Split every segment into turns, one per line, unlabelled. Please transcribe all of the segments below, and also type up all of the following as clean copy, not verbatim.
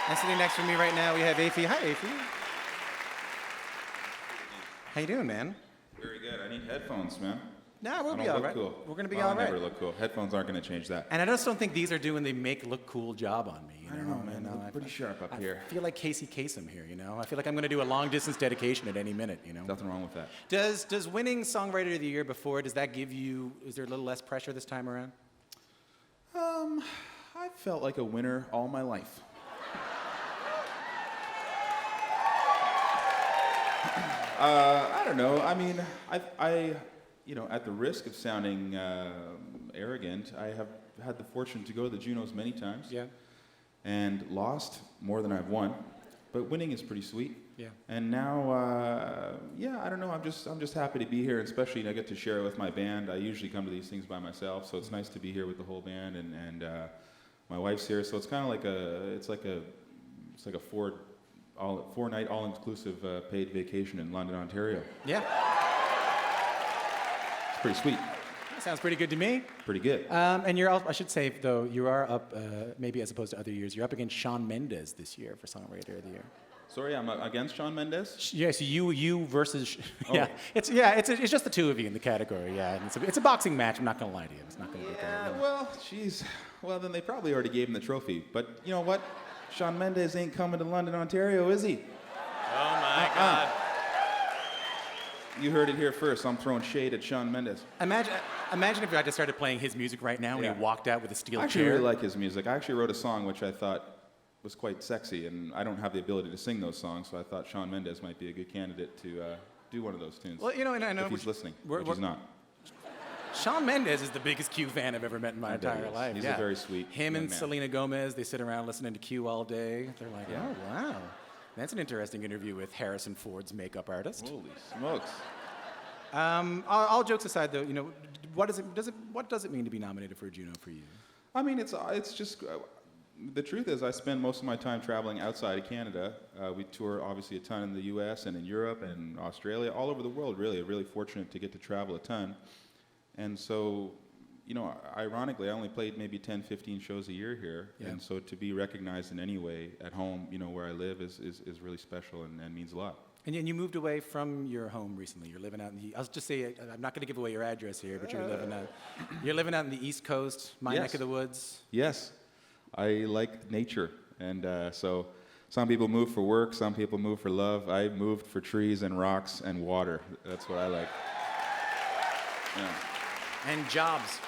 And sitting next to me right now, we have Afi. Hi, Afi. How you doing, man?
Very good. I need headphones, man.
Nah, we'll
I
be
don't
all
look
right.
cool.
We're gonna be
Well,
all right.
I never look cool. Headphones aren't going to change that.
And I just don't think these are doing the make look cool job on me. You
I don't know, man.
You
Look pretty sharp up
I
here.
feel like Casey Kasem here, you know? I feel like I'm gonna do a long distance dedication at any minute, you know?
Nothing wrong with that.
Does winning Songwriter of the Year before, does that give you, is there a little less pressure this time around?
I felt like a winner all my life. I don't know. I mean, you know, at the risk of sounding arrogant, I have had the fortune to go to the Junos many times.
Yeah.
And lost more than I've won, but winning is pretty sweet.
Yeah.
And now, yeah, I don't know. I'm just happy to be here, especially I get to share it with my band. I usually come to these things by myself, so it's nice to be here with the whole band, and my wife's here. So it's kind of like it's like a 4-night all-inclusive paid vacation in London, Ontario.
Yeah.
It's pretty sweet.
That sounds pretty good to me.
Pretty good.
And you're, I should say, though, you are up, maybe as opposed to other years, you're up against Shawn Mendes this year for Songwriter of the Year.
Sorry, I'm against Shawn Mendes?
Yeah, so you versus,
Oh.
yeah, it's just the two of you in the category, yeah. And it's a boxing match, I'm not going to lie to you. It's not going to be
Yeah,
good.
well, jeez. Well, then they probably already gave him the trophy. But you know what? Shawn Mendes ain't coming to London, Ontario, is he?
Oh, my God.
You heard it here first. I'm throwing shade at Shawn Mendes.
Imagine if I just started playing his music right now and
Yeah.
he walked out with a steel
I actually
chair.
really like his music. I actually wrote a song which I thought was quite sexy, and I don't have the ability to sing those songs, so I thought Shawn Mendes might be a good candidate to do one of those tunes.
Well, you know, and I know
if he's listening,
we're-
which he's not.
Shawn Mendes is the biggest Q fan I've ever met in my
I bet he
entire
is.
life.
He's
yeah.
a very sweet
Him
young
and
man.
Selena Gomez, they sit around listening to Q all day. They're like,
Yeah.
oh, wow. That's an interesting interview with Harrison Ford's makeup artist.
Holy smokes.
All jokes aside, though, you know, what does it mean to be nominated for a Juno for you?
I mean, it's just the truth is I spend most of my time traveling outside of Canada. We tour obviously a ton in the U.S. and in Europe and Australia, all over the world. Really fortunate to get to travel a ton. And so, you know, ironically, I only played maybe 10, 15 shows a year here.
Yeah.
And so to be recognized in any way at home, you know, where I live is really special and means a lot.
And you moved away from your home recently. You're living out in the. I'll just say I'm not going to give away your address here, but you're living out in the East Coast, my
Yes.
neck of the woods.
Yes, I like nature, and so some people move for work, some people move for love. I moved for trees and rocks and water. That's what I like. Yeah.
And jobs.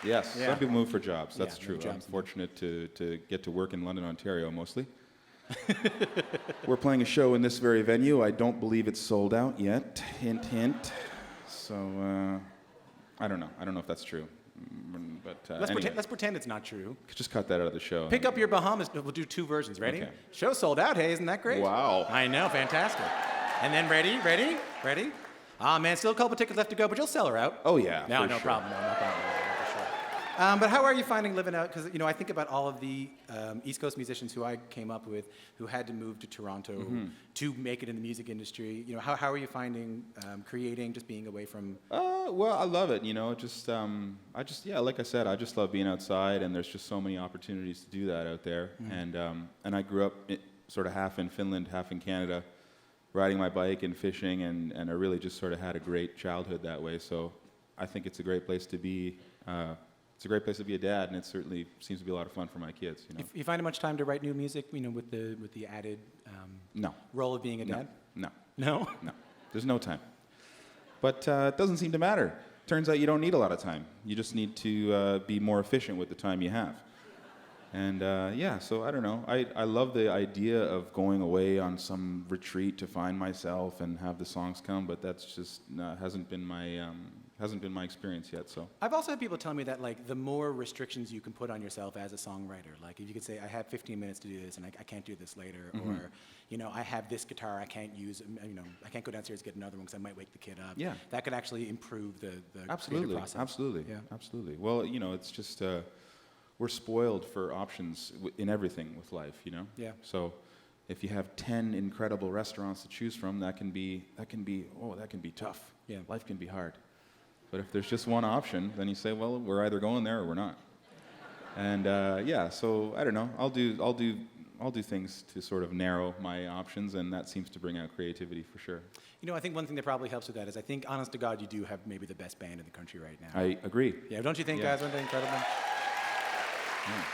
Yes,
Yeah.
some people move for jobs. That's
Yeah,
true.
jobs.
I'm fortunate to get to work in London, Ontario, mostly. We're playing a show in this very venue. I don't believe it's sold out yet. Hint, hint. So I don't know. I don't know if that's true. But anyway,
Let's pretend it's not true.
just cut that out of the show.
Pick up your Bahamas. We'll do two versions. Ready?
Okay.
Show sold out. Hey, isn't that great?
Wow.
I know, fantastic. And then ready? Ah, man, still a couple tickets left to go, but you'll sell her out.
Oh yeah.
No,
for
no
sure.
problem. No problem. For sure. But how are you finding living out? Because you know, I think about all of the East Coast musicians who I came up with, who had to move to Toronto to make it in the music industry. You know, how are you finding creating, just being away from?
Well, I love it. You know, yeah, like I said, I just love being outside, and there's just so many opportunities to do that out there. And I grew up sort of half in Finland, half in Canada, riding my bike and fishing, and I really just sort of had a great childhood that way. So I think it's a great place to be. It's a great place to be a dad, and it certainly seems to be a lot of fun for my kids. You know.
You find much time to write new music? You know, with the added
No.
role of being a
No.
dad.
No.
No.
No. There's no time. But it doesn't seem to matter. Turns out you don't need a lot of time. You just need to be more efficient with the time you have. And yeah, so I don't know. I love the idea of going away on some retreat to find myself and have the songs come, but that's just hasn't been my experience yet. So
I've also had people tell me that like the more restrictions you can put on yourself as a songwriter, like if you could say I have 15 minutes to do this and I can't do this later, or you know I have this guitar I can't use, you know I can't go downstairs and get another one because I might wake the kid up.
Yeah.
That could actually improve the
absolutely,
creative process.
absolutely,
Yeah.
absolutely. Well, you know, it's just we're spoiled for options in everything with life. You know.
Yeah.
So if you have 10 incredible restaurants to choose from, that can be tough.
Yeah.
Life can be hard. But if there's just one option, then you say, well, we're either going there or we're not. And yeah, so I don't know. I'll do I'll do things to sort of narrow my options, and that seems to bring out creativity for sure.
You know, I think one thing that probably helps with that is I think, honest to God, you do have maybe the best band in the country right now.
I agree.
Yeah, don't you think,
Yeah.
guys? Aren't they incredible?
Yeah.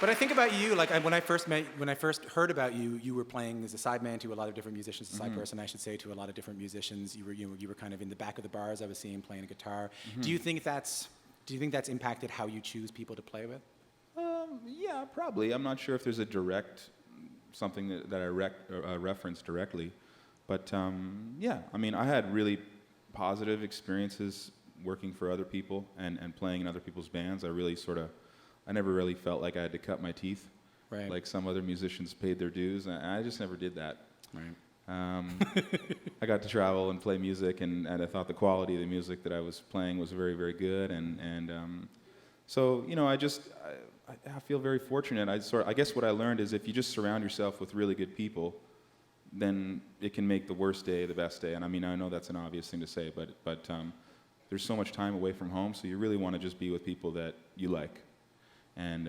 But I think about you, like when I first heard about you, you were playing as a sideman to a lot of different musicians, a side person, I should say, to a lot of different musicians. You were kind of in the back of the bars I was seeing playing a guitar. Do you think that's impacted how you choose people to play with?
Yeah, probably. I'm not sure if there's a direct something that I reference directly, but yeah. I mean, I had really positive experiences working for other people and playing in other people's bands. I never really felt like I had to cut my teeth,
Right.
like some other musicians paid their dues, and I just never did that.
Right.
I got to travel and play music, and I thought the quality of the music that I was playing was very, very good, and so you know, I feel very fortunate. I guess what I learned is if you just surround yourself with really good people, then it can make the worst day the best day. And I mean, I know that's an obvious thing to say, but there's so much time away from home, so you really want to just be with people that you like. And,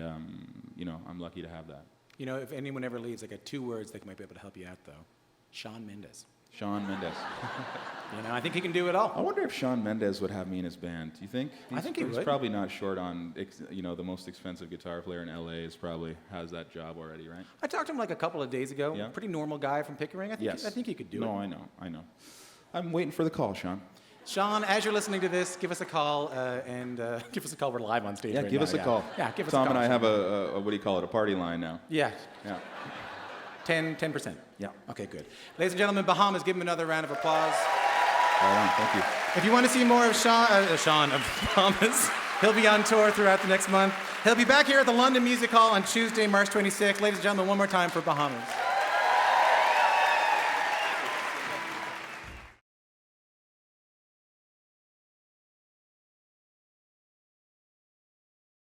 you know, I'm lucky to have that.
You know, if anyone ever leaves, I got 2 words that might be able to help you out, though. Shawn Mendes.
Shawn Mendes.
You know, I think he can do it all.
I wonder if Shawn Mendes would have me in his band. Do you think?
I think he
He's
would.
probably not short on, you know, the most expensive guitar player in LA has that job already, right?
I talked to him like a couple of days ago.
Yeah.
Pretty normal guy from Pickering. I think he could do it.
No, I know. I'm waiting for the call, Shawn.
Shawn, as you're listening to this, give us a call and give us a call. We're live on stage.
Yeah,
right
give
now,
us a call.
Yeah, give us
Tom
a call.
and I have
Shawn.
a what do you call it? A party line now.
Yeah.
Yeah.
10%.
Yeah.
Okay, good. Ladies and gentlemen, Bahamas, give him another round of applause.
Right on. Thank you.
If you want to see more of Shawn of Bahamas, he'll be on tour throughout the next month. He'll be back here at the London Music Hall on Tuesday, March 26th. Ladies and gentlemen, one more time for Bahamas.